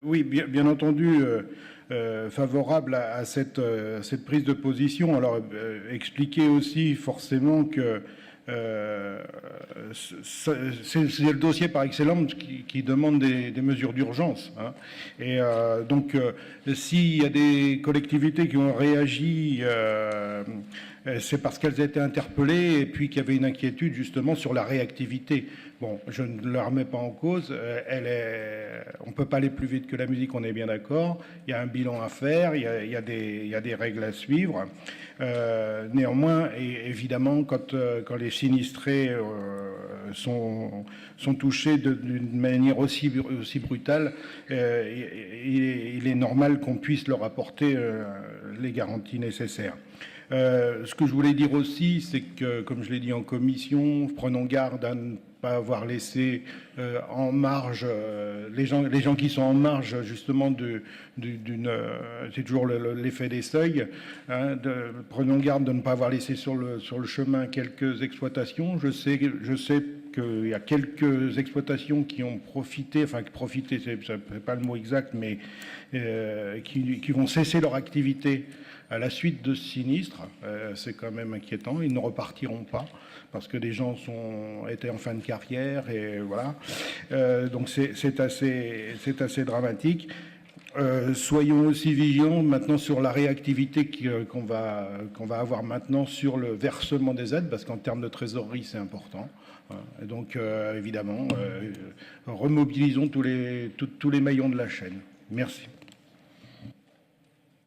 Oui, bien entendu, favorable à cette prise de position. Alors, expliquer aussi forcément que c'est le dossier par excellence qui demande des mesures d'urgence. Hein. Et donc, s'il y a des collectivités qui ont réagi, c'est parce qu'elles étaient interpellées et puis qu'il y avait une inquiétude justement sur la réactivité. Bon, je ne la remets pas en cause. On ne peut pas aller plus vite que la musique, on est bien d'accord. Il y a un bilan à faire, il y a des règles à suivre. Néanmoins, et évidemment, quand les sinistrés sont touchés d'une manière aussi brutale, il est normal qu'on puisse leur apporter les garanties nécessaires. Ce que je voulais dire aussi, c'est que, comme je l'ai dit en commission, prenons garde à ne pas avoir laissé en marge les gens qui sont en marge justement c'est toujours l'effet des seuils. Hein, prenons garde de ne pas avoir laissé sur le chemin quelques exploitations. Je sais qu'il y a quelques exploitations qui ont profité, c'est pas le mot exact, mais qui vont cesser leur activité à la suite de ce sinistre. C'est quand même inquiétant. Ils ne repartiront pas parce que des gens étaient en fin de carrière et voilà. Donc c'est assez dramatique. Soyons aussi vigilants maintenant sur la réactivité qu'on va avoir maintenant sur le versement des aides, parce qu'en termes de trésorerie, c'est important. Et donc, évidemment, remobilisons tous les maillons de la chaîne. Merci.